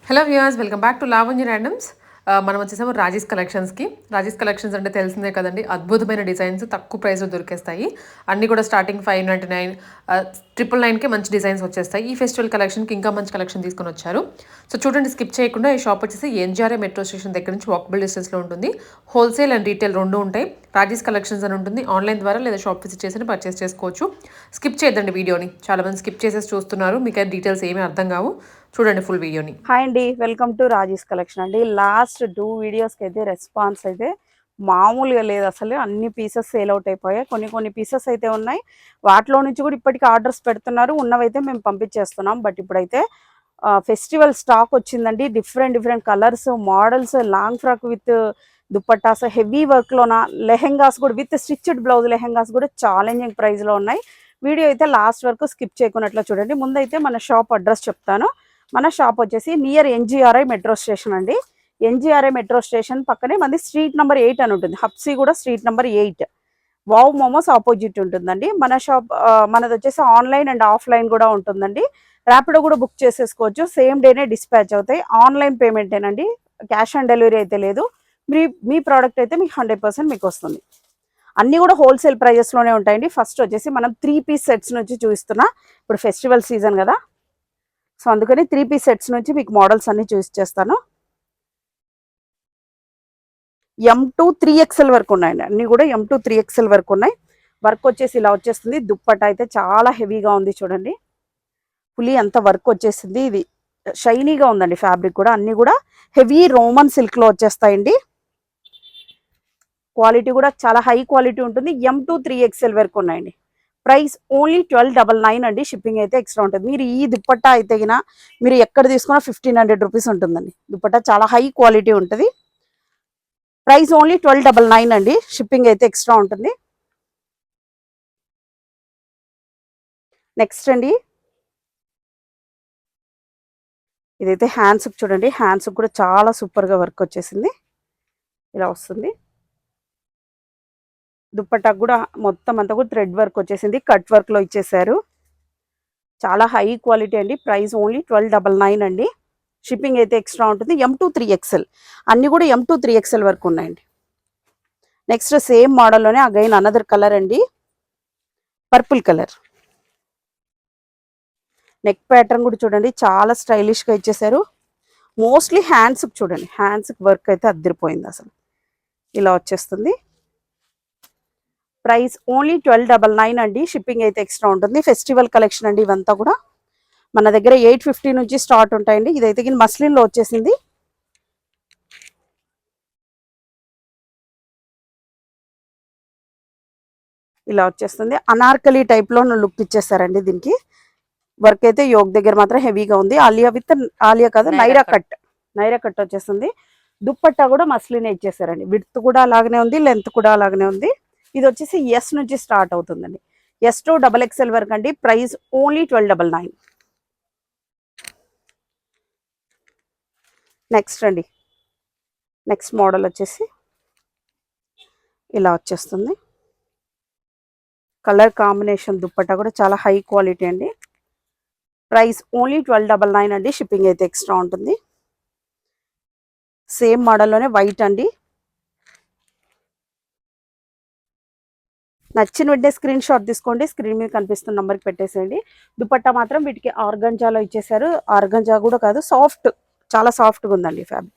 Hello viewers, welcome back to Lavanya randoms. మనం వచ్చేసాము Rajesh కలెక్షన్స్కి. Rajesh collections అంటే తెలిసిందే కదండి, అద్భుతమైన డిజైన్స్ తక్కువ ప్రైస్లో దొరికేస్తాయి. అన్నీ కూడా స్టార్టింగ్ 599, 999కే మంచి డిజైన్స్ వచ్చేస్తాయి. ఈ ఫెస్టివల్ కలెక్షన్కి ఇంకా మంచి కలెక్షన్ తీసుకొని వచ్చారు. సో చూడండి, స్కిప్ చేయకుండా. ఈ షాప్ వచ్చేసి ఎన్జిఆర్ఏ మెట్రో స్టేషన్ దగ్గర నుంచి వాకబుల్ డిస్టెన్స్లో ఉంటుంది. హోల్సేల్ అండ్ రీటైల్ రెండు ఉంటాయి. రాజేష్ కలెక్షన్స్ అని ఉంటుంది. ఆన్లైన్ ద్వారా లేదా షాప్ విజిట్ చేసి పర్చేస్ చేసుకోవచ్చు. స్కిప్ చేయొద్దండి వీడియోని, చాలామంది స్కిప్ చేసేసి చూస్తున్నారు. మీకు డీటెయిల్స్ ఏమీ అర్థం కావు. చూడండి ఫుల్ వీడియోని. హాయ్ అండి, వెల్కమ్ టు రాజేష్ కలెక్షన్ అండి. లాస్ట్ 2 వీడియోస్కి అయితే రెస్పాన్స్ అయితే మామూలుగా లేదు. అసలు అన్ని పీసెస్ సేల్ అవుట్ అయిపోయాయి. కొన్ని పీసెస్ అయితే ఉన్నాయి. వాటిలో నుంచి కూడా ఇప్పటికీ ఆర్డర్స్ పెడుతున్నారు. ఉన్నవైతే మేము పంపించేస్తున్నాం. బట్ ఇప్పుడైతే ఫెస్టివల్ స్టాక్ వచ్చిందండి. Different colours, models, long frock with dupattas, heavy వర్క్లోన లెహెంగాస్ కూడా విత్ స్టిచ్డ్ బ్లౌజ్ లెహెంగాస్ కూడా ఛాలెంజింగ్ ప్రైస్లో ఉన్నాయి. వీడియో అయితే లాస్ట్ వరకు స్కిప్ చేయకున్నట్లు చూడండి. ముందైతే మన షాప్ అడ్రస్ చెప్తాను. మన షాప్ వచ్చేసి నియర్ ఎన్జిఆర్ఐ మెట్రో స్టేషన్ అండి. ఎన్జిఆర్ఐ మెట్రో స్టేషన్ పక్కనే మనది స్ట్రీట్ నెంబర్ 8 అని ఉంటుంది. హబ్సీ కూడా street number 8, wow momos opposite ఉంటుందండి మన షాప్. మనది వచ్చేసి ఆన్లైన్ అండ్ ఆఫ్లైన్ కూడా ఉంటుందండి. ర్యాపిడో కూడా బుక్ చేసేసుకోవచ్చు. సేమ్ డేనే డిస్పాచ్ అవుతాయి. ఆన్లైన్ పేమెంటేనండి, క్యాష్ ఆన్ డెలివరీ అయితే లేదు. మీ ప్రోడక్ట్ అయితే మీకు 100% మీకు వస్తుంది. అన్నీ కూడా హోల్సేల్ ప్రైజెస్లోనే ఉంటాయండి. ఫస్ట్ వచ్చేసి మనం 3 పీస్ సెట్స్ నుంచి చూపిస్తున్నా. ఇప్పుడు ఫెస్టివల్ సీజన్ కదా, సో అందుకని 3 పీస్ సెట్స్ నుంచి మీకు మోడల్స్ అన్ని చూస్ చేస్తాను. M2 3XL వరకు ఉన్నాయండి. అన్నీ కూడా M2 3XL వరకు ఉన్నాయి. వర్క్ వచ్చేసి ఇలా వచ్చేస్తుంది. దుప్పట అయితే చాలా హెవీగా ఉంది చూడండి. ఫుల్లీ అంత వర్క్ వచ్చేసింది. ఇది షైనీగా ఉందండి. ఫ్యాబ్రిక్ కూడా అన్నీ కూడా హెవీ రోమన్ సిల్క్లో వచ్చేస్తాయండి. క్వాలిటీ కూడా చాలా హై క్వాలిటీ ఉంటుంది. M2 3XL వరకు ఉన్నాయండి. ప్రైస్ ఓన్లీ 1299 అండి. షిప్పింగ్ అయితే ఎక్స్ట్రా ఉంటుంది. మీరు ఈ దుప్పట్టా అయితే మీరు ఎక్కడ తీసుకున్నా 1500 రూపీస్ ఉంటుందండి. దుప్పట్టా చాలా హై క్వాలిటీ ఉంటుంది. ప్రైస్ ఓన్లీ 1299 అండి. షిప్పింగ్ అయితే ఎక్స్ట్రా ఉంటుంది. నెక్స్ట్ అండి, ఇదైతే హ్యాండ్స్కి చూడండి. హ్యాండ్స్కి కూడా చాలా సూపర్గా వర్క్ వచ్చేసింది. ఇలా వస్తుంది. దుప్పట్టాకు కూడా మొత్తం అంతా కూడా థ్రెడ్ వర్క్ వచ్చేసింది. కట్ వర్క్లో ఇచ్చేసారు. చాలా హై క్వాలిటీ అండి. ప్రైస్ ఓన్లీ 1299 అండి. షిప్పింగ్ అయితే ఎక్స్ట్రా ఉంటుంది. M2 3XL అన్నీ కూడా M2 3XL వరకు ఉన్నాయండి. నెక్స్ట్ సేమ్ మోడల్లోనే అగైన్ అనదర్ కలర్ అండి, పర్పుల్ కలర్. నెక్ ప్యాటర్న్ కూడా చూడండి, చాలా స్టైలిష్గా ఇచ్చేసారు. మోస్ట్లీ హ్యాండ్స్కి చూడండి, హ్యాండ్స్కి వర్క్ అయితే అద్దరిపోయింది అసలు. ఇలా వచ్చేస్తుంది. ప్రైస్ ఓన్లీ 1299 అండి. షిప్పింగ్ అయితే ఎక్స్ట్రా ఉంటుంది. ఫెస్టివల్ కలెక్షన్ అండి ఇవంతా కూడా. మన దగ్గర 850 నుంచి స్టార్ట్ ఉంటాయండి. ఇదైతే మస్లిన్లో వచ్చేసింది. ఇలా వచ్చేస్తుంది. అనార్కలి టైప్లో లుక్ ఇచ్చేసారండి దీనికి. వర్క్ అయితే యోగ్ దగ్గర మాత్రం హెవీగా ఉంది. ఆలియా కాదు, నైరా కట్ వచ్చేస్తుంది. దుప్పట్టా కూడా మస్లినే ఇచ్చేసారండి. విడ్త్ కూడా అలాగనే ఉంది, లెంత్ కూడా అలాగనే ఉంది. ఇది వచ్చేసి ఎస్ నుంచి స్టార్ట్ అవుతుందండి. S to XXL వరకు అండి. Price only 1299. నెక్స్ట్ అండి, నెక్స్ట్ మోడల్ వచ్చేసి ఇలా వచ్చేస్తుంది. కలర్ కాంబినేషన్ దుప్పట్టా కూడా చాలా హై క్వాలిటీ అండి. ప్రైస్ ఓన్లీ 1299 అండి. షిప్పింగ్ అయితే ఎక్స్ట్రా ఉంటుంది. సేమ్ మోడల్లోనే వైట్ అండి. నచ్చిన వెంటనే స్క్రీన్ షాట్ తీసుకోండి. స్క్రీన్ మీద కనిపిస్తున్న నెంబర్కి పెట్టేసేయండి. దుపట్టా మాత్రం వీటికి ఆర్గంజాలో ఇచ్చేసారు. ఆర్గంజా కూడా కాదు, సాఫ్ట్, చాలా సాఫ్ట్గా ఉందండి ఫ్యాబ్రిక్.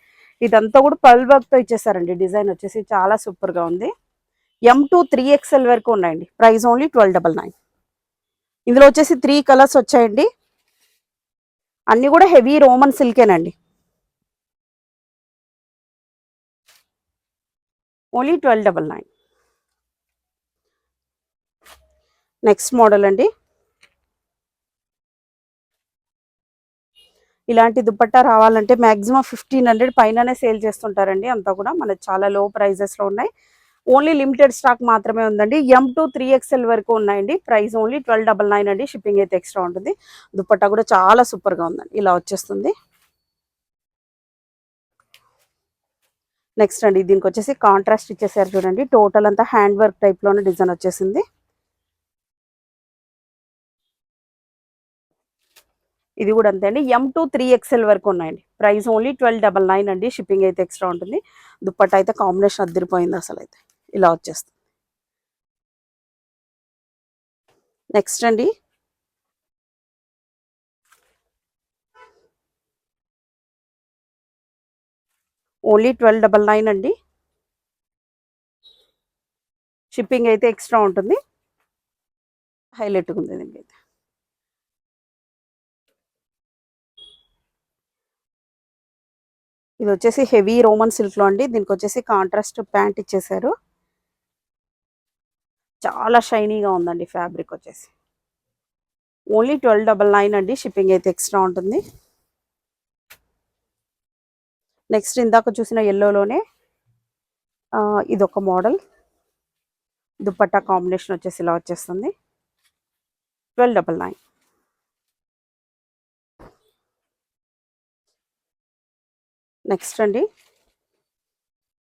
ఇదంతా కూడా పల్ వర్క్తో ఇచ్చేసారండి. డిజైన్ వచ్చేసి చాలా సూపర్గా ఉంది. M2 3XL వరకు ఉన్నాయండి. Price only 1299. ఇందులో వచ్చేసి 3 కలర్స్ వచ్చాయండి. అన్నీ కూడా హెవీ రోమన్ సిల్కేనండి. ఓన్లీ 1299. నెక్స్ట్ మోడల్ అండి, ఇలాంటి దుపట్టా రావాలంటే మ్యాక్సిమం 1500 పైననే సేల్ చేస్తుంటారండి. అంతా కూడా మనకి చాలా లో ప్రైజెస్లో ఉన్నాయి. ఓన్లీ లిమిటెడ్ స్టాక్ మాత్రమే ఉందండి. M2 3XL వరకు ఉన్నాయండి. ప్రైస్ ఓన్లీ 1299 అండి. షిప్పింగ్ అయితే ఎక్స్ట్రా ఉంటుంది. దుపట్టా కూడా చాలా సూపర్గా ఉందండి. ఇలా వచ్చేస్తుంది. నెక్స్ట్ అండి, దీనికి వచ్చేసి కాంట్రాస్ట్ ఇచ్చేసారు చూడండి. టోటల్ అంతా హ్యాండ్ వర్క్ టైప్లోనే డిజైన్ వచ్చేసింది. ఇది కూడా అంతే అండి. M2 3XL వరకు ఉన్నాయండి. ప్రైస్ ఓన్లీ 1299 అండి. షిప్పింగ్ అయితే ఎక్స్ట్రా ఉంటుంది. దుప్పట్ట అయితే కాంబినేషన్ అద్దరిపోయింది అసలు అయితే. ఇలా వచ్చేస్తుంది. నెక్స్ట్ అండి ఓన్లీ 1299 అండి. షిప్పింగ్ అయితే ఎక్స్ట్రా ఉంటుంది. హైలైట్గా ఉంది దీనికైతే. ఇది వచ్చేసి హెవీ రోమన్ సిల్క్లో అండి. దీనికి వచ్చేసి కాంట్రాస్ట్ ప్యాంట్ ఇచ్చేసారు. చాలా షైనీగా ఉందండి ఫ్యాబ్రిక్ వచ్చేసి. ఓన్లీ 1299 అండి. షిప్పింగ్ అయితే ఎక్స్ట్రా ఉంటుంది. నెక్స్ట్ ఇందాక చూసిన ఎల్లోలోనే ఇదొక మోడల్. దుపట్టా కాంబినేషన్ వచ్చేసి ఇలా వచ్చేస్తుంది. 1299. నెక్స్ట్ అండి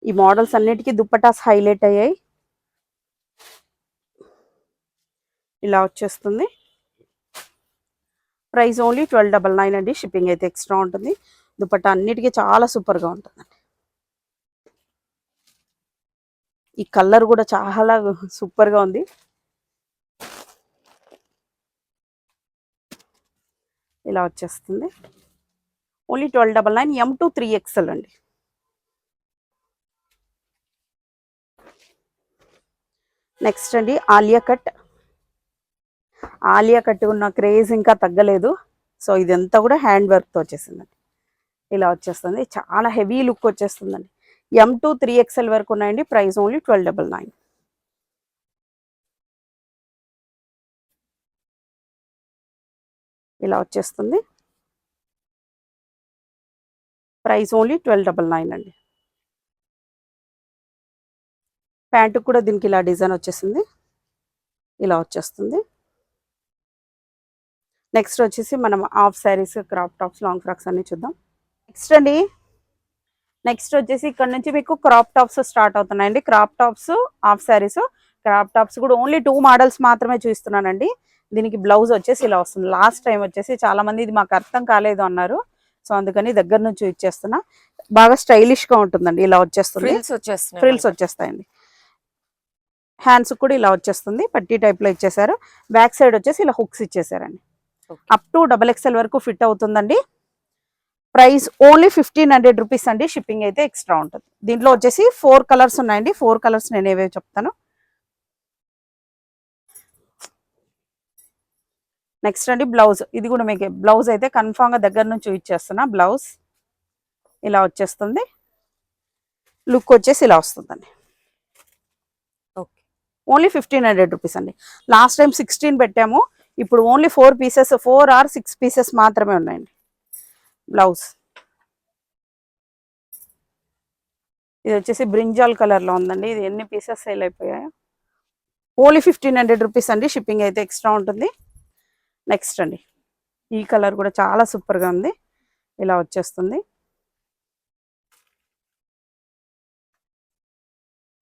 ఈ మోడల్స్ అన్నిటికీ దుపట్టాస్ హైలైట్ అయ్యాయి. ఇలా వచ్చేస్తుంది. ప్రైస్ ఓన్లీ 1299 అండి. షిప్పింగ్ అయితే ఎక్స్ట్రా ఉంటుంది. దుపట్టా అన్నిటికీ చాలా సూపర్గా ఉంటుందండి. ఈ కలర్ కూడా చాలా సూపర్గా ఉంది. ఇలా వచ్చేస్తుంది. ఓన్లీ 1299. M2 3XL అండి. నెక్స్ట్ అండి ఆలియా కట్. ఆలియా కట్ ఉన్న క్రేజ్ ఇంకా తగ్గలేదు. సో ఇదంతా కూడా హ్యాండ్ వర్క్తో వచ్చేసిందండి. ఇలా వచ్చేస్తుంది. చాలా హెవీ లుక్ వచ్చేస్తుందండి. M2 3XL వరకు ఉన్నాయండి. Price only 1299. ఇలా వచ్చేస్తుంది. ప్రైస్ ఓన్లీ 1299 అండి. ప్యాంటు కూడా దీనికి ఇలా డిజైన్ వచ్చేసింది. ఇలా వచ్చేస్తుంది. నెక్స్ట్ వచ్చేసి మనం half saris, crop tops, long frocks అన్ని చూద్దాం. నెక్స్ట్ వచ్చేసి ఇక్కడ నుంచి మీకు క్రాప్ టాప్స్ స్టార్ట్ అవుతున్నాయండి. Crop tops, half saris. Crop tops కూడా ఓన్లీ 2 మోడల్స్ మాత్రమే చూస్తున్నానండి. దీనికి బ్లౌజ్ వచ్చేసి ఇలా వస్తుంది. లాస్ట్ టైం వచ్చేసి చాలా మంది ఇది మాకు అర్థం కాలేదు అన్నారు. సో అందుకని దగ్గర నుంచి ఇచ్చేస్తున్నా. బాగా స్టైలిష్ గా ఉంటుందండి. ఇలా వచ్చేస్తుంది. ఫ్రిల్స్ వచ్చేస్తాయండి. హ్యాండ్స్ కూడా ఇలా వచ్చేస్తుంది. పట్టీ టైప్ లో ఇచ్చేసారు. బ్యాక్ సైడ్ వచ్చేసి ఇలా హుక్స్ ఇచ్చేసారండి. అప్ టు XXL వరకు ఫిట్ అవుతుందండి. ప్రైస్ ఓన్లీ 1500 రూపీస్ అండి. షిప్పింగ్ అయితే ఎక్స్ట్రా ఉంటుంది. దీంట్లో వచ్చేసి 4 కలర్స్ ఉన్నాయండి. 4 కలర్స్ నేను ఏవే చెప్తాను. నెక్స్ట్ అండి బ్లౌజ్. ఇది కూడా మీకు బ్లౌజ్ అయితే కన్ఫామ్ గా దగ్గర నుంచి ఇచ్చేస్తున్నా. బ్లౌజ్ ఇలా వచ్చేస్తుంది. లుక్ వచ్చేసి ఇలా వస్తుందండి. ఓన్లీ 1500 రూపీస్ అండి. లాస్ట్ టైం 16 పెట్టాము. ఇప్పుడు ఓన్లీ 4 పీసెస్, 4 or 6 పీసెస్ మాత్రమే ఉన్నాయండి. బ్లౌజ్ ఇది వచ్చేసి బ్రింజాల్ కలర్ లో ఉందండి. ఇది ఎన్ని పీసెస్ సేల్ అయిపోయాయో. ఓన్లీ 1500 రూపీస్ అండి. షిప్పింగ్ అయితే ఎక్స్ట్రా ఉంటుంది. నెక్స్ట్ అండి ఈ కలర్ కూడా చాలా సూపర్ గా ఉంది. ఇలా వచ్చేస్తుంది.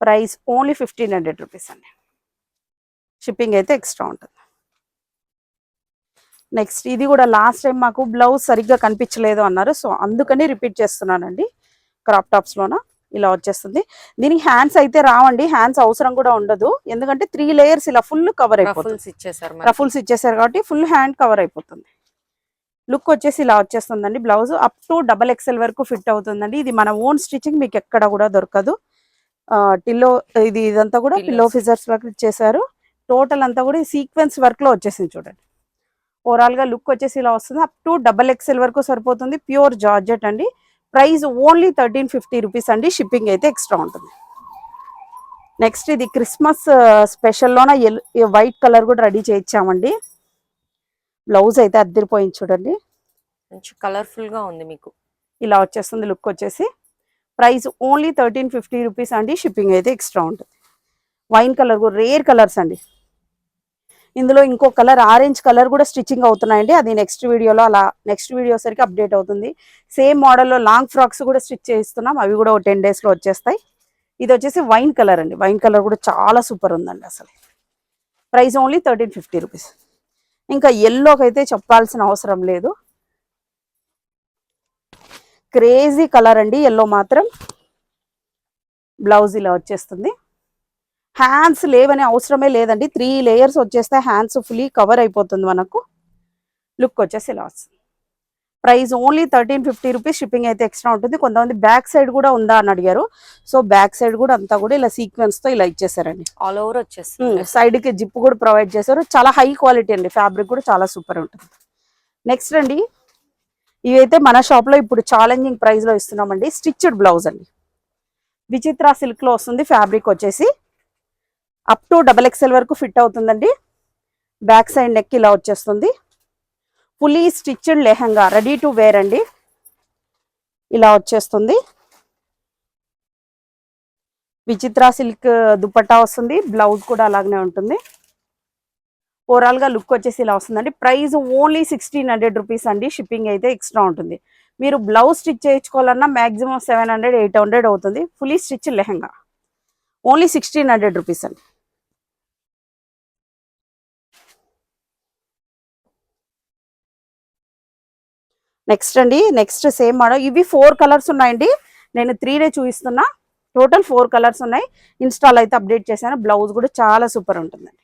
ప్రైస్ ఓన్లీ 1500 రూపీస్ అండి. షిప్పింగ్ అయితే ఎక్స్ట్రా ఉంటుంది. నెక్స్ట్ ఇది కూడా లాస్ట్ టైం మాకు బ్లౌజ్ సరిగ్గా కనిపించలేదు అన్నారు. సో అందుకని రిపీట్ చేస్తున్నానండి. క్రాప్ టాప్స్ లోన ఇలా వచ్చేస్తుంది. దీనికి హ్యాండ్స్ అయితే రావండి. హ్యాండ్స్ అవసరం కూడా ఉండదు. ఎందుకంటే 3 లేయర్స్ ఇలా ఫుల్ కవర్ అయిపోతుంది. రఫుల్స్ ఇచ్చేసారు కాబట్టి ఫుల్ హ్యాండ్ కవర్ అయిపోతుంది. లుక్ వచ్చేసి ఇలా వచ్చేస్తుందండి. బ్లౌజ్ అప్ టు XXL వరకు ఫిట్ అవుతుందండి. ఇది మన ఓన్ స్టిచ్చింగ్, మీకు ఎక్కడ కూడా దొరకదు. టిల్లో ఇదంతా కూడా పిల్లో ఫిజర్స్ వర్క్ ఇచ్చేసారు. టోటల్ అంతా కూడా సీక్వెన్స్ వర్క్ లో వచ్చేసింది చూడండి. ఓవరాల్ గా లుక్ వచ్చేసి ఇలా వస్తుంది. అప్ టు XXL వరకు సరిపోతుంది. ప్యూర్ జార్జెట్ అండి. ప్రైస్ ఓన్లీ 1350 రూపీస్ అండి. షిప్పింగ్ అయితే ఎక్స్ట్రా ఉంటుంది. నెక్స్ట్ ఇది క్రిస్మస్ స్పెషల్లోన వైట్ కలర్ కూడా రెడీ చేయించామండి. బ్లౌజ్ అయితే అద్దరిపోయింది చూడండి. మంచి కలర్ఫుల్ గా ఉంది. మీకు ఇలా వచ్చేస్తుంది లుక్ వచ్చేసి. ప్రైస్ ఓన్లీ 1350 రూపీస్ అండి. షిప్పింగ్ అయితే ఎక్స్ట్రా ఉంటుంది. వైన్ కలర్ కూడా రేర్ కలర్స్ అండి. ఇందులో ఇంకో కలర్ ఆరెంజ్ కలర్ కూడా స్టిచ్చింగ్ అవుతున్నాయండి. అది నెక్స్ట్ వీడియోలో నెక్స్ట్ వీడియో సరికి అప్డేట్ అవుతుంది. సేమ్ మోడల్లో లాంగ్ ఫ్రాక్స్ కూడా స్టిచ్ చేయిస్తున్నాం. అవి కూడా 10 days లో వచ్చేస్తాయి. ఇది వచ్చేసి వైన్ కలర్ అండి. వైన్ కలర్ కూడా చాలా సూపర్ ఉందండి అసలు. Price only 1350 rupees. ఇంకా ఎల్లోకి అయితే చెప్పాల్సిన అవసరం లేదు. క్రేజీ కలర్ అండి ఎల్లో మాత్రం. బ్లౌజ్ ఇలా వచ్చేస్తుంది. హ్యాండ్స్ లేవనే అవసరమే లేదండి, 3 లేయర్స్ వచ్చేస్తే హ్యాండ్స్ ఫుల్లీ కవర్ అయిపోతుంది మనకు. లుక్ వచ్చేసి ఇలా వస్తుంది. Price only 1350 rupees. షిప్పింగ్ అయితే ఎక్స్ట్రా ఉంటుంది. కొంతమంది బ్యాక్ సైడ్ కూడా ఉందా అని అడిగారు. సో బ్యాక్ సైడ్ కూడా అంతా కూడా ఇలా సీక్వెన్స్ తో ఇలా ఇచ్చేసారండి. ఆల్ ఓవర్ వచ్చేస్తుంది. సైడ్ కి జిప్ కూడా ప్రొవైడ్ చేశారు. చాలా హై క్వాలిటీ అండి, ఫ్యాబ్రిక్ కూడా చాలా సూపర్ ఉంటుంది. నెక్స్ట్ అండి, ఇవైతే మన షాప్ లో ఇప్పుడు ఛాలెంజింగ్ ప్రైస్ లో ఇస్తున్నామండి. స్టిచ్డ్ బ్లౌజ్ అండి, విచిత్ర సిల్క్ లో వస్తుంది. ఫ్యాబ్రిక్ వచ్చేసి అప్ టు XXL వరకు ఫిట్ అవుతుందండి. బ్యాక్ సైడ్ నెక్ ఇలా వచ్చేస్తుంది. Fully stitched lehenga, ready to wear అండి. ఇలా వచ్చేస్తుంది. విచిత్ర సిల్క్ దుపట్టా వస్తుంది. బ్లౌజ్ కూడా అలాగనే ఉంటుంది. ఓవరాల్ గా లుక్ వచ్చేసి ఇలా వస్తుందండి. ప్రైస్ ఓన్లీ 1600 రూపీస్ అండి. షిప్పింగ్ అయితే ఎక్స్ట్రా ఉంటుంది. మీరు బ్లౌజ్ స్టిచ్ చేయించుకోవాలన్నా మాక్సిమం 700 800 అవుతుంది. Fully stitch lehenga only 1600 rupees అండి. నెక్స్ట్ అండి, నెక్స్ట్ సేమ్ మోడల్. ఇవి 4 కలర్స్ ఉన్నాయండి. నేను 3 చూపిస్తున్నా. టోటల్ 4 కలర్స్ ఉన్నాయి. ఇన్స్టాల్ అయితే అప్డేట్ చేశాను. బ్లౌజ్ కూడా చాలా సూపర్ ఉంటుందండి.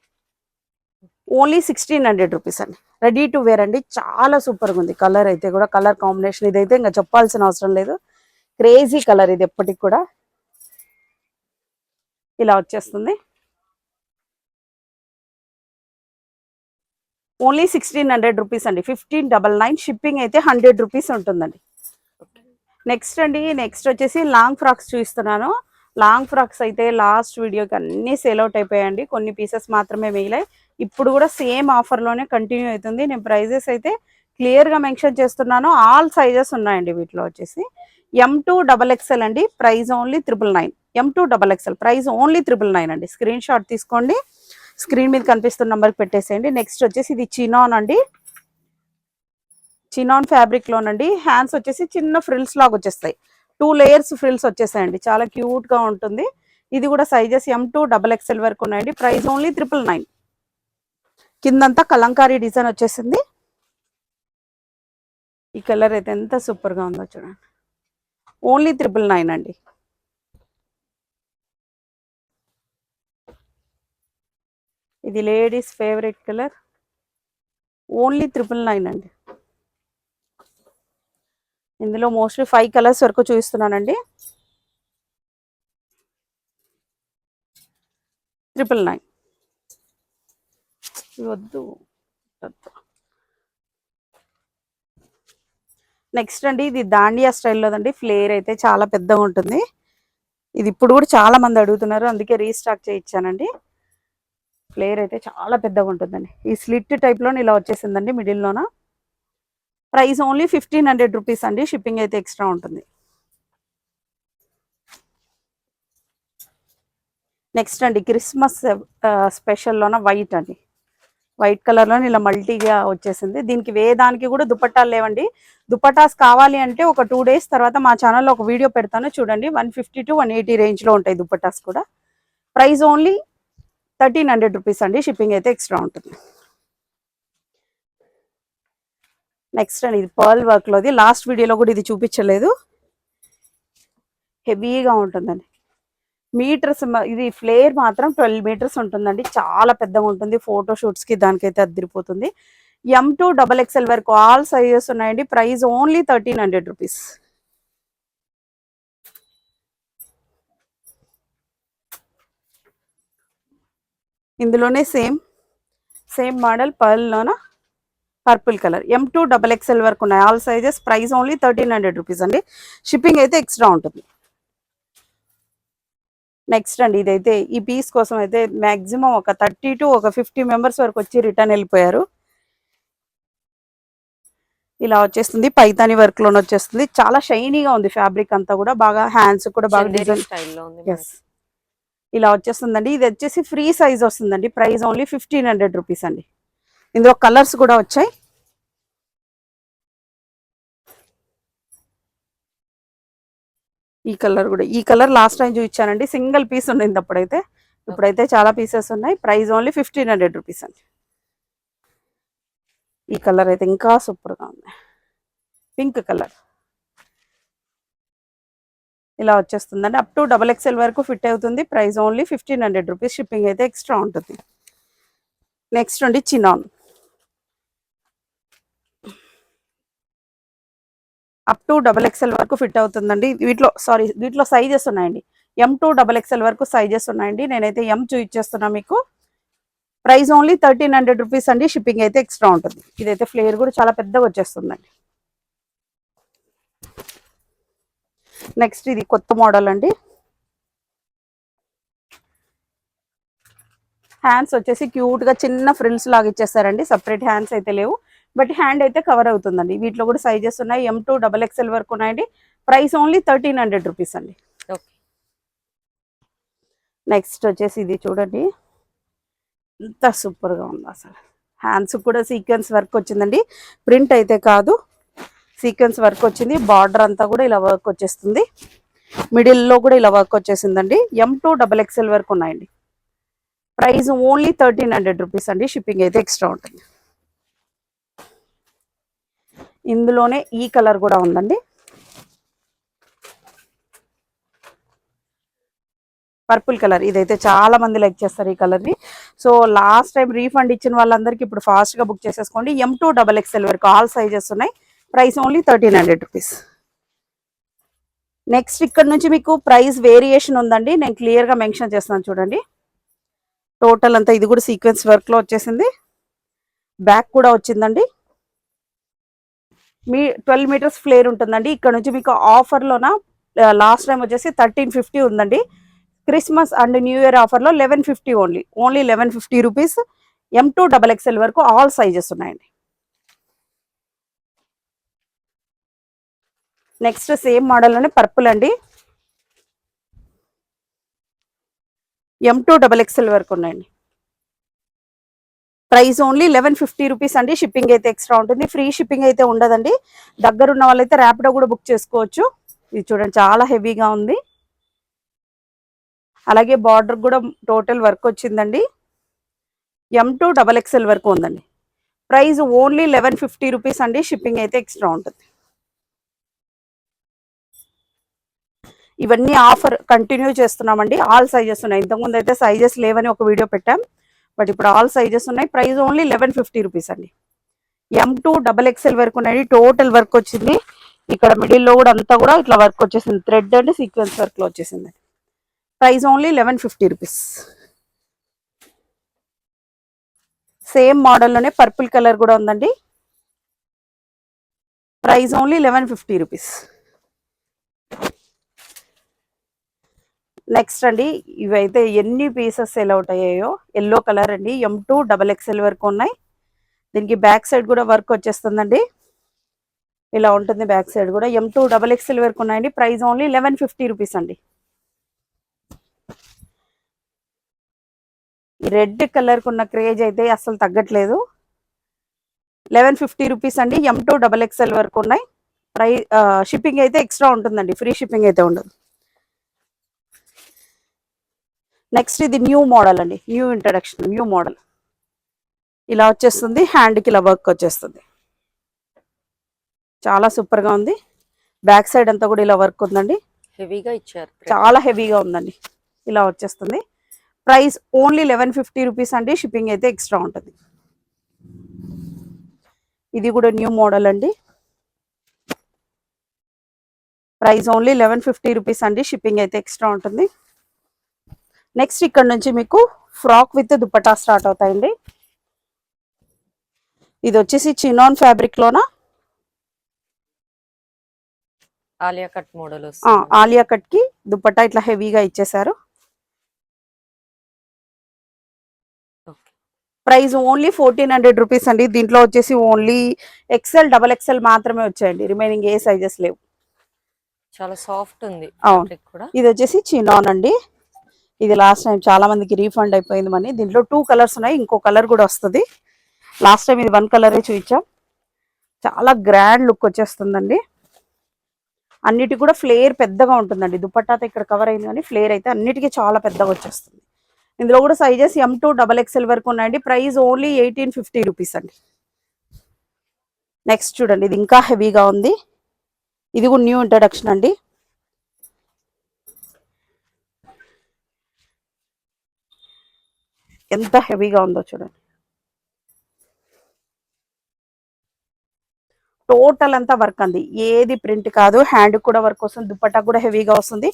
ఓన్లీ 1600 రూపీస్ అండి. రెడీ టు వేర్ అండి. చాలా సూపర్గా ఉంది. కలర్ అయితే కూడా, కలర్ కాంబినేషన్ ఇదైతే ఇంకా చెప్పాల్సిన అవసరం లేదు. క్రేజీ కలర్ ఇది, ఎప్పటికి కూడా ఇలా వచ్చేస్తుంది. ఓన్లీ 1600 రూపీస్ అండి. 1599. షిప్పింగ్ అయితే 100 రూపీస్ ఉంటుందండి. నెక్స్ట్ అండి, నెక్స్ట్ వచ్చేసి లాంగ్ ఫ్రాక్స్ చూపిస్తున్నాను. లాంగ్ ఫ్రాక్స్ అయితే లాస్ట్ వీడియోకి అన్ని సేల్ అవుట్ అయిపోయాయండి. కొన్ని పీసెస్ మాత్రమే మిగిలాయి. ఇప్పుడు కూడా సేమ్ ఆఫర్లోనే కంటిన్యూ అవుతుంది. నేను ప్రైజెస్ అయితే క్లియర్గా మెన్షన్ చేస్తున్నాను. ఆల్ సైజెస్ ఉన్నాయండి వీటిలో వచ్చేసి. M2 XXL అండి. Price only 999. M2 XXL price only 999 అండి. స్క్రీన్ షాట్ తీసుకోండి. స్క్రీన్ మీద కనిపిస్తున్న నెంబర్కి పెట్టేసేయండి. నెక్స్ట్ వచ్చేసి ఇది చినాన్ అండి. Chinon fabric లోనండి. హ్యాండ్స్ వచ్చేసి చిన్న ఫ్రిల్స్ లాగా వచ్చేస్తాయి. 2 లేయర్స్ ఫ్రిల్స్ వచ్చేసాయండి. చాలా క్యూట్ గా ఉంటుంది. ఇది కూడా సైజెస్ M2 XXL వరకు ఉన్నాయండి. Price only 999. కిందంతా కలంకారీ డిజైన్ వచ్చేసింది. ఈ కలర్ అయితే ఎంత సూపర్ గా ఉందో చూడండి. ఓన్లీ 999 అండి. ఇది లేడీస్ ఫేవరెట్ కలర్. ఓన్లీ 999 అండి. ఇందులో మోస్ట్లీ 5 కలర్స్ వరకు చూపిస్తున్నానండి. 999 వద్దు. నెక్స్ట్ అండి, ఇది దాండియా స్టైల్లోదండి. ఫ్లేర్ అయితే చాలా పెద్దగా ఉంటుంది. ఇది ఇప్పుడు కూడా చాలా మంది అడుగుతున్నారు, అందుకే రీస్టాక్ చేయించానండి. ఫ్లేర్ అయితే చాలా పెద్దగా ఉంటుందండి. ఈ స్లిట్ టైప్లో ఇలా వచ్చేసిందండి మిడిల్లోన. ప్రైస్ ఓన్లీ 1500 రూపీస్ అండి. షిప్పింగ్ అయితే ఎక్స్ట్రా ఉంటుంది. నెక్స్ట్ అండి, క్రిస్మస్ స్పెషల్లోన వైట్ అండి. వైట్ కలర్లో ఇలా మల్టీగా వచ్చేసింది. దీనికి వేదానికి కూడా దుపట్టాలు లేవండి. దుపట్టాస్ కావాలి అంటే ఒక 2 days తర్వాత మా ఛానల్లో ఒక వీడియో పెడతాను చూడండి. 150 to 180 రేంజ్లో ఉంటాయి దుపట్టాస్ కూడా. ప్రైస్ ఓన్లీ 1300 రూపీస్ అండి. షిప్పింగ్ అయితే ఎక్స్ట్రా ఉంటుంది. నెక్స్ట్ అండి, ఇది పర్ల్ వర్క్లోది. లాస్ట్ వీడియోలో కూడా ఇది చూపించలేదు. హెవీగా ఉంటుందండి. మీటర్స్ ఇది ఫ్లేర్ మాత్రం 12 మీటర్స్ ఉంటుందండి. చాలా పెద్దగా ఉంటుంది. ఫోటోషూట్స్కి దానికైతే అదిరిపోతుంది. M2 XXL వరకు ఆల్ సైజెస్ ఉన్నాయండి. Price only 1300 rupees. ఇందులోనే సేమ్ మోడల్ పర్ల్లోన పర్పుల్ కలర్. M2 XXL వరకు ఉన్నాయి all sizes. Price only 1300 rupees అండి. షిప్పింగ్ అయితే ఎక్స్ట్రా ఉంటుంది. నెక్స్ట్ అండి, ఇదైతే ఈ పీస్ కోసం అయితే మ్యాక్సిమం ఒక 30 to 50 మెంబర్స్ వరకు వచ్చి రిటర్న్ వెళ్ళిపోయారు. ఇలా వచ్చేస్తుంది. పైతాని వర్క్ లోనే వచ్చేస్తుంది. చాలా షైనీగా ఉంది ఫ్యాబ్రిక్ అంతా కూడా. బాగా హ్యాండ్స్ కూడా బాగా డిజైన్ స్టైల్లో ఉంది. ఇలా వచ్చేస్తుందండి. ఇది వచ్చేసి ఫ్రీ సైజ్ వస్తుందండి. ప్రైస్ ఓన్లీ 1500 రూపీస్ అండి. ఇందులో కలర్స్ కూడా వచ్చాయి. ఈ కలర్ కూడా, ఈ కలర్ లాస్ట్ టైం చూపించానండి. సింగిల్ పీస్ ఉండింది అప్పుడైతే. ఇప్పుడైతే చాలా పీసెస్ ఉన్నాయి. ప్రైస్ ఓన్లీ 1500 రూపీస్ అండి. ఈ కలర్ అయితే ఇంకా సూపర్గా ఉంది. Pink colour. ఇలా వచ్చేస్తుందండి. అప్ టు XXL వరకు ఫిట్ అవుతుంది. Price only 1500 rupees. షిప్పింగ్ అయితే ఎక్స్ట్రా ఉంటుంది. నెక్స్ట్ అండి చినాన్. అప్ టు XXL వరకు ఫిట్ అవుతుందండి. వీటిలో సైజెస్ ఉన్నాయండి. M to XXL వరకు సైజెస్ ఉన్నాయండి. నేనైతే M చూపించేస్తున్నా మీకు. ప్రైస్ ఓన్లీ 1300 రూపీస్ అండి. షిప్పింగ్ అయితే ఎక్స్ట్రా ఉంటుంది. ఇదైతే ఫ్లేర్ కూడా చాలా పెద్దగా వచ్చేస్తుందండి. నెక్స్ట్ ఇది కొత్త మోడల్ అండి. హ్యాండ్స్ వచ్చేసి క్యూట్ గా చిన్న ఫ్రిల్స్ లాగా ఇచ్చేస్తారండి. సపరేట్ హ్యాండ్స్ అయితే లేవు, బట్ హ్యాండ్ అయితే కవర్ అవుతుందండి. వీటిలో కూడా సైజెస్ ఉన్నాయి. M to XXL వరకు ఉన్నాయండి. ప్రైస్ ఓన్లీ 1300 రూపీస్ అండి. ఓకే. నెక్స్ట్ వచ్చేసి ఇది చూడండి, ఎంత సూపర్ గా ఉంది అసలు. హ్యాండ్స్ కూడా సీక్వెన్స్ వర్క్ వచ్చిందండి. ప్రింట్ అయితే కాదు, సీక్వెన్స్ వర్క్ వచ్చింది. బార్డర్ అంతా కూడా ఇలా వర్క్ వచ్చేస్తుంది. మిడిల్లో కూడా ఇలా వర్క్ వచ్చేసిందండి. M to XXL వరకు ఉన్నాయండి. ప్రైస్ ఓన్లీ 1300 రూపీస్ అండి. షిప్పింగ్ అయితే ఎక్స్ట్రా ఉంటుంది. ఇందులోనే ఈ కలర్ కూడా ఉందండి. Purple colour. ఇదైతే చాలా మంది లైక్ చేస్తారు ఈ కలర్ ని. సో లాస్ట్ టైం రీఫండ్ ఇచ్చిన వాళ్ళందరికీ ఇప్పుడు ఫాస్ట్ గా బుక్ చేసేసుకోండి. M to XXL వరకు ఆల్ సైజెస్ ఉన్నాయి. Price only 1300 rupees. నెక్స్ట్ ఇక్కడ నుంచి మీకు ప్రైస్ వేరియేషన్ ఉందండి. నేను క్లియర్ గా మెన్షన్ చేస్తున్నాను చూడండి. టోటల్ అంతా ఇది కూడా సీక్వెన్స్ వర్క్ లో వచ్చేసింది. బ్యాక్ కూడా వచ్చిందండి. మీ 12 మీటర్స్ ఫ్లేర్ ఉంటుందండి. ఇక్కడ నుంచి మీకు ఆఫర్లోన లాస్ట్ టైం వచ్చేసి 1350 ఉందండి. క్రిస్మస్ అండ్ న్యూ ఇయర్ ఆఫర్లో 1150 only 1150 rupees. M to XXL వరకు ఆల్ సైజెస్ ఉన్నాయండి. నెక్స్ట్ సేమ్ మోడల్లోనే పర్పుల్ అండి. M to XXL వరకు ఉన్నాయండి. ప్రైస్ ఓన్లీ 1150 రూపీస్ అండి. షిప్పింగ్ అయితే ఎక్స్ట్రా ఉంటుంది. ఫ్రీ షిప్పింగ్ అయితే ఉండదండి. దగ్గరున్న వాళ్ళైతే ర్యాపిడో కూడా బుక్ చేసుకోవచ్చు. ఇది చూడండి చాలా హెవీగా ఉంది. అలాగే బార్డర్ కూడా టోటల్ వర్క్ వచ్చిందండి. M to XXL వరకు ఉందండి. ప్రైస్ ఓన్లీ 1150 రూపీస్ అండి. షిప్పింగ్ అయితే ఎక్స్ట్రా ఉంటుంది. ఇవన్నీ ఆఫర్ కంటిన్యూ చేస్తున్నామండి. ఆల్ సైజెస్ ఉన్నాయి. ఇంతకుముందు అయితే సైజెస్ లేవని ఒక వీడియో పెట్టాం, బట్ ఇప్పుడు ఆల్ సైజెస్ ఉన్నాయి. ప్రైస్ ఓన్లీ 1150 రూపీస్ అండి. M to XXL వరకు ఉన్నాయి. టోటల్ వర్క్ వచ్చింది. ఇక్కడ మిడిల్లో కూడా అంతా కూడా ఇట్లా వర్క్ వచ్చేసింది. థ్రెడ్ అండ్ సీక్వెన్స్ వర్క్ లో వచ్చేసింది. Price only 1150 rupees. సేమ్ మోడల్లోనే పర్పుల్ కలర్ కూడా ఉందండి. Price only 1150 rupees. నెక్స్ట్ అండి, ఇవైతే ఎన్ని పీసెస్ సేల్ అవుట్ అయ్యాయో. ఎల్లో కలర్ అండి. M to XXL వరకు ఉన్నాయి. దీనికి బ్యాక్ సైడ్ కూడా వర్క్ వచ్చేస్తుందండి. ఇలా ఉంటుంది బ్యాక్ సైడ్ కూడా. M to XXL వరకు ఉన్నాయండి. ప్రైస్ ఓన్లీ 1150 రూపీస్ అండి. ఈ రెడ్ కలర్ కున్న క్రేజ్ అయితే అసలు తగ్గట్లేదు. 1150 రూపీస్ అండి. M to XXL వరకు ఉన్నాయి. షిప్పింగ్ అయితే ఎక్స్ట్రా ఉంటుందండి. ఫ్రీ షిప్పింగ్ అయితే ఉండదు. నెక్స్ట్ ఇది న్యూ మోడల్ అండి. New introduction, new model. ఇలా వచ్చేస్తుంది. హ్యాండ్కి ఇలా వర్క్ వచ్చేస్తుంది. చాలా సూపర్ గా ఉంది. బ్యాక్ సైడ్ అంతా కూడా ఇలా వర్క్ ఉందండి. హెవీగా ఇచ్చారు. చాలా హెవీగా ఉందండి. ఇలా వచ్చేస్తుంది. ప్రైస్ ఓన్లీ 1150 రూపీస్ అండి. షిప్పింగ్ అయితే ఎక్స్ట్రా ఉంటుంది. ఇది కూడా న్యూ మోడల్ అండి. ప్రైస్ ఓన్లీ 1150 రూపీస్ అండి. షిప్పింగ్ అయితే ఎక్స్ట్రా ఉంటుంది. నెక్స్ట్ ఇక్కడ నుంచి మీకు ఫ్రాక్ విత్ దుపట్టా స్టార్ట్ అవుతాయండి. ఇది వచ్చేసి చినాన్ ఫ్యాబ్రిక్ లోన Alia cut model Alia cut కి దుపట్టా ఇట్లా హెవీగా ఇచ్చేసారు. ప్రైస్ ఓన్లీ 1400 రూపీస్ అండి. దీంట్లో వచ్చేసి ఓన్లీ XL XXL మాత్రమే వచ్చాయండి. రిమైనింగ్ ఏ సైజెస్ లేవు. చాలా సాఫ్ట్ ఉంది. ఇది వచ్చేసి చినాన్ అండి. ఇది లాస్ట్ టైం చాలా మందికి రీఫండ్ అయిపోయింది మనీ. దీంట్లో 2 కలర్స్ ఉన్నాయి. ఇంకో కలర్ కూడా వస్తుంది. లాస్ట్ టైం ఇది 1 కలరే చూపించాం. చాలా గ్రాండ్ లుక్ వచ్చేస్తుందండి. అన్నిటికి కూడా ఫ్లేర్ పెద్దగా ఉంటుందండి. దుపట్టాతో ఇక్కడ కవర్ అయింది కానీ ఫ్లేర్ అయితే అన్నిటికీ చాలా పెద్దగా వచ్చేస్తుంది. ఇందులో కూడా సైజెస్ M to XXL వరకు ఉన్నాయండి. ప్రైస్ ఓన్లీ 1850 రూపీస్ అండి. నెక్స్ట్ చూడండి, ఇది ఇంకా హెవీగా ఉంది. ఇది కూడా న్యూ ఇంట్రడక్షన్ అండి. ఎంత హెవీగా ఉందో చూడండి. టోటల్ అంతా వర్క్ అండి, ఏది ప్రింట్ కాదు. హ్యాండ్ కూడా వర్క్ వస్తుంది, దుపట్టా కూడా హెవీగా వస్తుంది.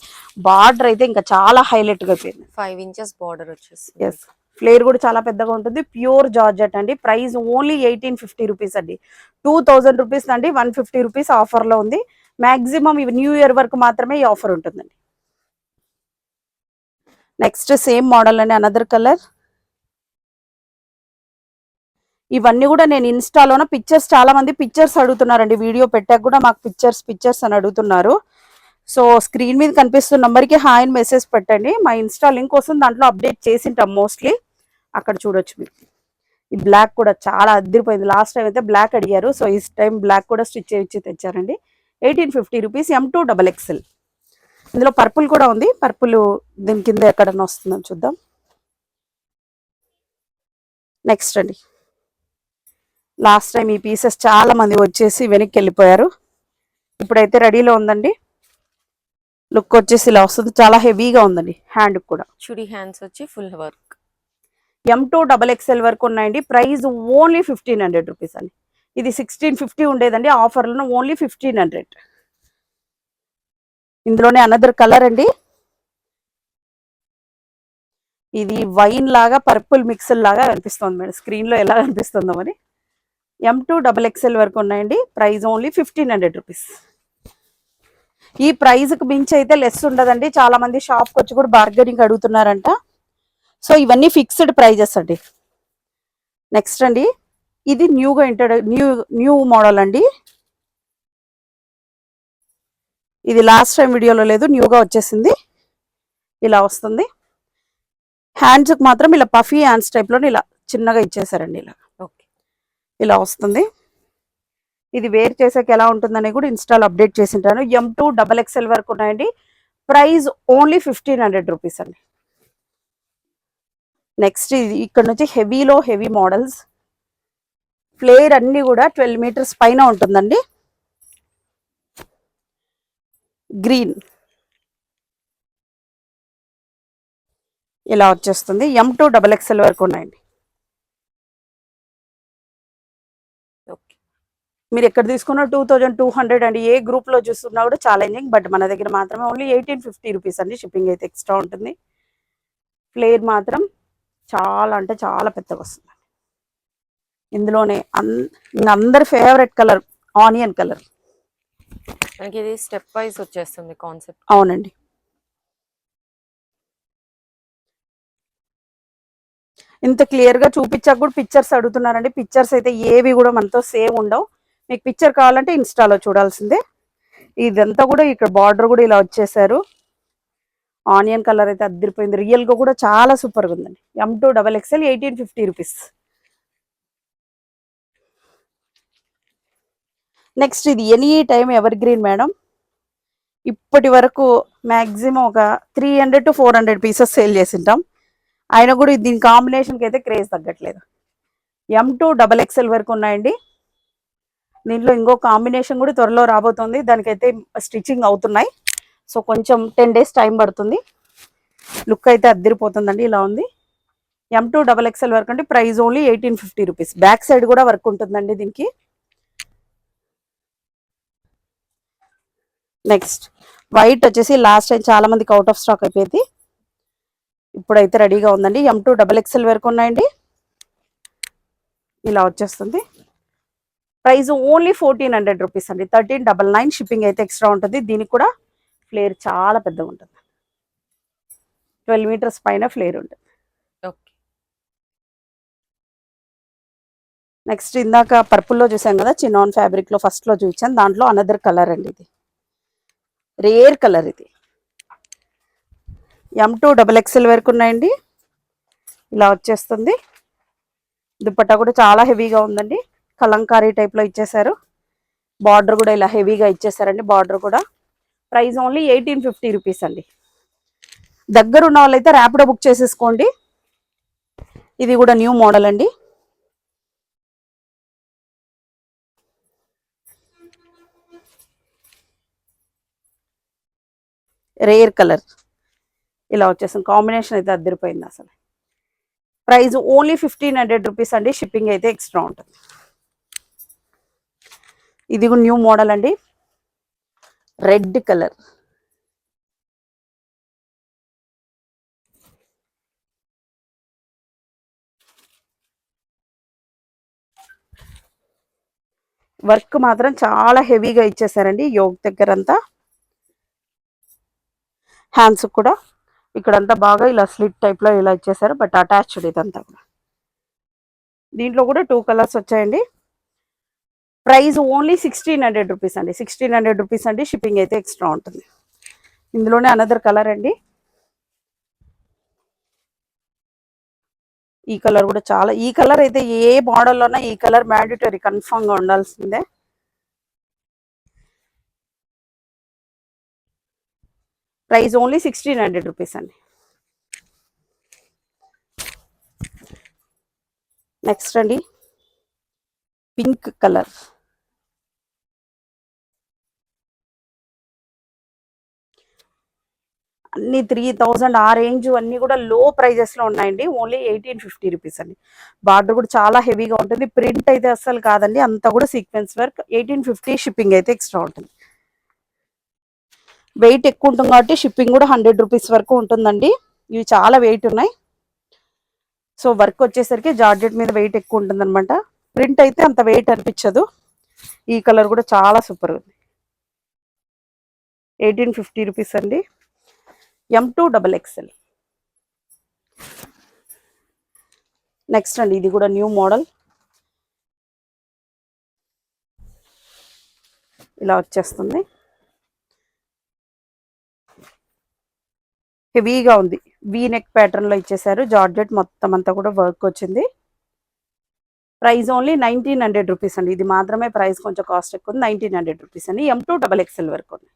బార్డర్ అయితే ఇంకా చాలా హైలైట్ గా అయిపోయింది. 5 ఇంచెస్ బార్డర్ వచ్చేస్తుంది. ఎస్, ఫ్లేర్ కూడా చాలా పెద్దగా ఉంటుంది. ప్యూర్ జార్జెట్ అండి. ప్రైస్ ఓన్లీ 1850 రూపీస్ అండి. 2000 రూపీస్ అండి, 150 రూపీస్ ఆఫర్ లో ఉంది. మాక్సిమం ఇవి న్యూ ఇయర్ వరకు మాత్రమే ఈ ఆఫర్ ఉంటుందండి. నెక్స్ట్ సేమ్ మోడల్ అండి, అనదర్ కలర్. ఇవన్నీ కూడా నేను ఇన్స్టాలోన పిక్చర్స్, చాలా మంది పిక్చర్స్ అడుగుతున్నారండి. వీడియో పెట్టాక కూడా మాకు పిక్చర్స్ అని అడుగుతున్నారు. సో స్క్రీన్ మీద కనిపిస్తున్న నంబర్కి హాయ్ అని మెసేజ్ పెట్టండి. మా ఇన్స్టా లింక్ కోసం దాంట్లో అప్డేట్ చేసింటాం మోస్ట్లీ, అక్కడ చూడొచ్చు మీరు. ఈ బ్లాక్ కూడా చాలా అద్దరిపోయింది. లాస్ట్ టైం అయితే బ్లాక్ అడిగారు, సో ఈ టైం బ్లాక్ కూడా స్టిచ్ చేయించి తెచ్చారండి. 1850 రూపీస్, M2XXL. ఇందులో పర్పుల్ కూడా ఉంది. పర్పుల్ దీని కింద ఎక్కడన్నా వస్తుందని చూద్దాం. నెక్స్ట్ అండి, లాస్ట్ టైం ఈ పీసెస్ చాలా మంది వచ్చేసి వెనక్కి వెళ్ళిపోయారు. ఇప్పుడైతే రెడీలో ఉందండి. లుక్ వచ్చేసి ఇలా వస్తుంది, చాలా హెవీగా ఉందండి. హ్యాండ్ కూడా చుడి హ్యాండ్స్ వచ్చి ఫుల్ వర్క్. M2XXL వరకు ఉన్నాయండి. ప్రైస్ ఓన్లీ 1500 రూపీస్ అండి. ఇది 1650 ఉండేదండి, ఆఫర్లో ఓన్లీ 1500. ఇందులోనే అనదర్ కలర్ అండి. ఇది వైన్ లాగా పర్పుల్ మిక్సర్ లాగా కనిపిస్తుంది మేడం, స్క్రీన్ లో ఎలా కనిపిస్తుందో మరి. M2XXL వరకు ఉన్నాయండి. Price only 1500 rupees. ఈ ప్రైస్ కు మించి అయితే లెస్ ఉండదండి. చాలా మంది షాప్ కి వచ్చి కూడా బార్గెనింగ్ అడుగుతున్నారంట. సో ఇవన్నీ ఫిక్స్డ్ ప్రైజెస్ అండి. నెక్స్ట్ అండి, ఇది న్యూగా న్యూ మోడల్ అండి. ఇది లాస్ట్ టైం వీడియోలో లేదు, న్యూగా వచ్చేసింది. ఇలా వస్తుంది. హ్యాండ్స్కి మాత్రం ఇలా పఫీ హ్యాండ్స్ టైప్లో ఇలా చిన్నగా ఇచ్చేసారండి. ఇలా ఓకే, ఇలా వస్తుంది. ఇది వేర్ చేసాక ఎలా ఉంటుందని కూడా ఇన్స్టాల్ అప్డేట్ చేసింటాను. M2XXL వరకు ఉన్నాయండి. ప్రైస్ ఓన్లీ 1500 రూపీస్ అండి. నెక్స్ట్ ఇది ఇక్కడ నుంచి హెవీలో హెవీ మోడల్స్. ఫ్లేర్ అన్ని కూడా 12 మీటర్స్ పైన ఉంటుందండి. గ్రీన్ ఇలా వచ్చేస్తుంది. M2XXL వరకు ఉన్నాయండి. ఓకే. మీరు ఎక్కడ తీసుకున్నా 2200 అండి. ఏ గ్రూప్ లో చూస్తున్నా కూడా ఛాలెంజింగ్, బట్ మన దగ్గర మాత్రమే ఓన్లీ 1850 రూపీస్ అండి. షిప్పింగ్ అయితే ఎక్స్ట్రా ఉంటుంది. ఫ్లేర్ మాత్రం చాలా అంటే చాలా పెద్దగా వస్తుంది. ఇందులోనే అందరి ఫేవరెట్ కలర్ ఆనియన్ కలర్. మనకి ఇది స్టెప్ వైజ్ వచ్చేస్తుంది కాన్సెప్ట్. అవునండి. ఇంత క్లియర్ గా చూపించాక కూడా పిక్చర్స్ అడుగుతున్నారండి. పిక్చర్స్ అయితే ఏవి కూడా మనతో సేమ్ ఉండవు. మీకు పిక్చర్ కావాలంటే ఇన్స్టాలో చూడాల్సిందే. ఇదంతా కూడా ఇక్కడ బార్డర్ కూడా ఇలా వచ్చేసారు. ఆనియన్ కలర్ అయితే అద్దరిపోయింది. రియల్ గా కూడా చాలా సూపర్ గా ఉందండి. M2XXL 1850 rupees. నెక్స్ట్ ఇది any time ever green madam. ఇప్పటి వరకు మ్యాక్సిమం ఒక 300 to 400 పీసెస్ సేల్ చేసింటాం. ఆయన కూడా దీని కాంబినేషన్కి అయితే క్రేజ్ తగ్గట్లేదు. M2XXL వరకు ఉన్నాయండి. దీంట్లో ఇంకో కాంబినేషన్ కూడా త్వరలో రాబోతుంది. దానికైతే స్టిచ్చింగ్ అవుతున్నాయి. సో కొంచెం 10 days టైం పడుతుంది. లుక్ అయితే అద్దరిపోతుందండి. ఇలా ఉంది. M2XXL వరకు అంటే price only 1850 rupees. Back side కూడా వర్క్ ఉంటుందండి దీనికి. నెక్స్ట్ వైట్ వచ్చేసి లాస్ట్ టైం చాలా మందికి అవుట్ ఆఫ్ స్టాక్ అయిపోయింది. ఇప్పుడైతే రెడీగా ఉందండి. M2XXL వరకు ఉన్నాయండి. ఇలా వచ్చేస్తుంది. ప్రైస్ ఓన్లీ 1400 రూపీస్ అండి. 1399. షిప్పింగ్ అయితే ఎక్స్ట్రా ఉంటుంది. దీనికి కూడా ఫ్లేర్ చాలా పెద్దగా ఉంటుంది. 12 మీటర్స్ పైన ఫ్లేర్ ఉంటుంది. ఓకే. నెక్స్ట్ ఇందాక పర్పుల్లో చూసాం కదా, చినాన్ ఫ్యాబ్రిక్ లో ఫస్ట్ లో చూపించాను. దాంట్లో అనదర్ కలర్ అండి. ఇది రేర్ కలర్. ఇది M2XXL వరకు ఉన్నాయండి. ఇలా వచ్చేస్తుంది. దుపట్టా కూడా చాలా హెవీగా ఉందండి. కలంకారీ టైప్ లో ఇచ్చేసారు. బార్డర్ కూడా ఇలా హెవీగా ఇచ్చేసారండి. బార్డర్ కూడా ప్రైస్ ఓన్లీ 1850 రూపీస్ అండి. దగ్గర ఉన్న వాళ్ళైతే ర్యాపిడో బుక్ చేసేసుకోండి. ఇది కూడా న్యూ మోడల్ అండి. రేర్ కలర్ ఇలా వచ్చేసింది. కాంబినేషన్ అయితే అద్దరిపోయింది అసలు. ప్రైస్ ఓన్లీ 1500 రూపీస్ అండి, షిప్పింగ్ అయితే ఎక్స్ట్రా ఉంటుంది. ఇది కూడా న్యూ మోడల్ అండి, రెడ్ కలర్. వర్క్ మాత్రం చాలా హెవీగా ఇచ్చేసారండి, యోగ్ దగ్గర అంతా. హ్యాండ్స్ కూడా ఇక్కడంతా బాగా ఇలా స్లిట్ టైప్ లో ఇలా ఇచ్చేసారు, బట్ అటాచ్డ్ ఇదంతా కూడా. దీంట్లో కూడా 2 కలర్స్ వచ్చాయండి. ప్రైస్ ఓన్లీ 1600 రూపీస్ అండి, 1600 రూపీస్ అండి, షిప్పింగ్ అయితే ఎక్స్ట్రా ఉంటుంది. ఇందులోనే అనదర్ కలర్ అండి, ఈ కలర్ కూడా చాలా, ఈ కలర్ అయితే ఏ మోడల్లోనా ఈ కలర్ మ్యాండేటరీ కన్ఫర్మ్ గా ఉండాల్సిందే. ప్రైస్ ఓన్లీ 1600 రూపీస్ అండి. నెక్స్ట్ అండి, పింక్ కలర్. అన్ని 3000 ఆ రేంజ్ అన్ని కూడా లో ప్రైజెస్ లో ఉన్నాయండి, ఓన్లీ 1850 రూపీస్ అండి. బార్డర్ కూడా చాలా హెవీగా ఉంటుంది, ప్రింట్ అయితే అస్సలు కాదండి, అంతా కూడా సీక్వెన్స్ వర్క్. 1850, షిప్పింగ్ అయితే ఎక్స్ట్రా ఉంటుంది. వెయిట్ ఎక్కువ ఉంటుంది కాబట్టి షిప్పింగ్ కూడా 100 రూపీస్ వరకు ఉంటుందండి. ఇవి చాలా వెయిట్ ఉన్నాయి, సో వర్క్ వచ్చేసరికి జార్జెట్ మీద వెయిట్ ఎక్కువ ఉంటుంది అనమాట. ప్రింట్ అయితే అంత వెయిట్ అనిపించదు. ఈ కలర్ కూడా చాలా సూపర్ ఉంది, 1850 రూపీస్ అండి, M2XXL. నెక్స్ట్ అండి, ఇది కూడా న్యూ మోడల్, ఇలా వచ్చేస్తుంది, హెవీగా ఉంది, వీ నెక్ ప్యాటర్న్ లో ఇచ్చేసారు, జార్జెట్ మొత్తం అంతా కూడా వర్క్ వచ్చింది. ప్రైస్ ఓన్లీ 1900 రూపీస్ అండి, ఇది మాత్రమే ప్రైస్ కొంచెం కాస్ట్ ఎక్కువ ఉంది, 1900 రూపీస్ అండి, M2XXL వరకు ఉంది.